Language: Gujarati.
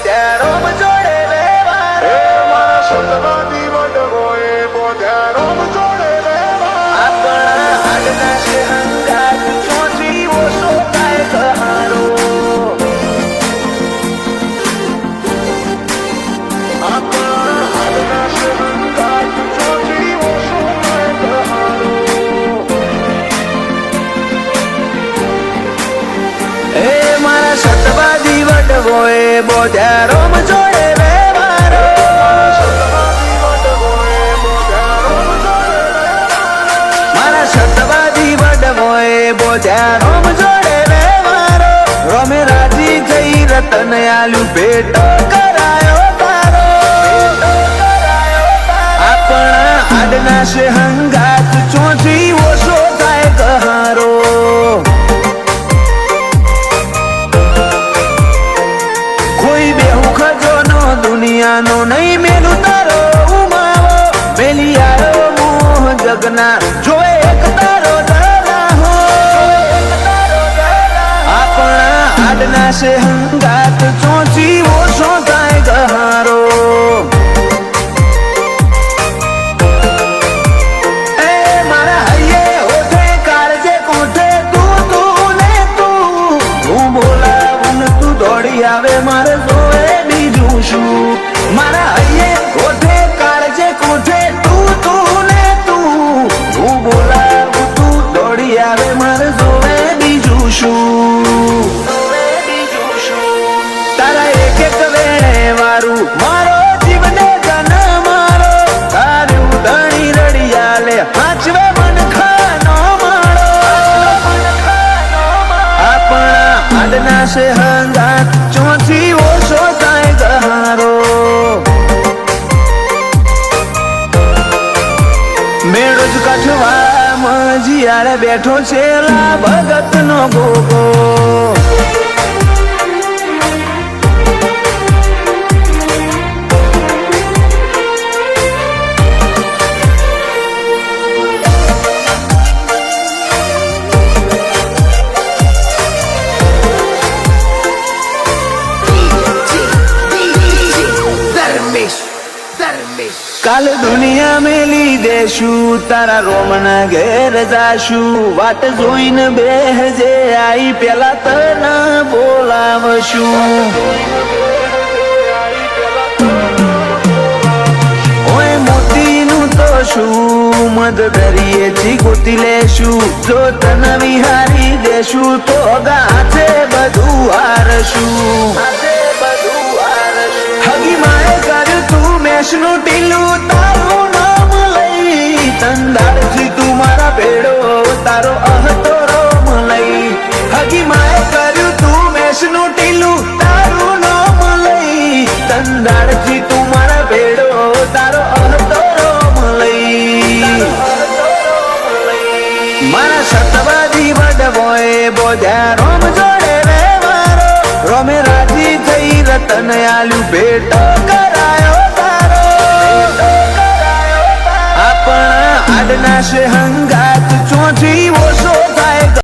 બોધ્યા રોમ જોડે વેવાર મારા સતવાદી વડવોએ બોધ્યા રોમ જોડે વેવાર આપણા હાડના છે હંગાત ચોચી ઓછો કાય કહારો આપણા હાડના છે હંગાત ચોચી ઓછો કાય કહારો એ મારા સતવાદી વડવોએ બોધ્યા રોમ જોડે વેવારો મારા સતવાદી વડવોએ બોધ્યા રોમ જોડે વેવારો રોમે રાજી થઈ રતન આલુ ભેટ કરાયો તારો આપણા હાડના છે હંગાત ચોથી ઓછો થાય કહારો દુનિયાનો નહીં મેલું તારો ઉમાવો મેલી આવ્યો મોહ જગના જોએ એક તારો દરાહો આપણા હાડના છે હંગાત ચોચી ઓછો થાય ગહારો એ મારા હૈયે હોઠે કાળજે કોઠે તું ને તું હું બોલાવું ને તું દોડી આવે મારે જોવે બીજું શું મારા હૈયે કોઠે કાળજે કોઠે તું ને તું હું બોલાવું તું દોડી આવે મારે જોવે બીજું શું તારા એક એક વેણે વારું મારો જીવને જન મારો તારું ધણી રડિયા લે હાચવે મન ખાનો માળો આપણા હાડના છે હંગાત ચોથી ઓછો થાય ગહારો મેળો જ કાઠવામાં જીયારે બેઠો છે લા ભગત નો ગોગો કાલ દુનિયા મેલી દેશું તારા રોમના ઘેર જાશું વાટ જોઈને બેહજે આઈ પેલા તને બોલાવશું ઓય મોતીનું તો શું મદ દરિયેથી ગોતી લેશું જો તને વિહારી દેશું તો ગાથે બધું હારશું હગી માએ કર્યું તું મેષનું ટીલું તારું નામ લઈ તંદાળથી તું મારા ભેડો તારો અહતો રોમ લઈ હગી માએ કર્યું તું મેષનું ટીલું તારું નામ લઈ તંદાળથી તું મારા ભેડો તારો અહતો રોમ લઈ મારા સતવાદી વડવોએ બોધ્યા રોમ જોડે વેવારો રોમે રાજી થઈ રતન આલ્યું ભેટ કરાયો તારો આપણા હાડના છે હંગાત ચોથી ઓછો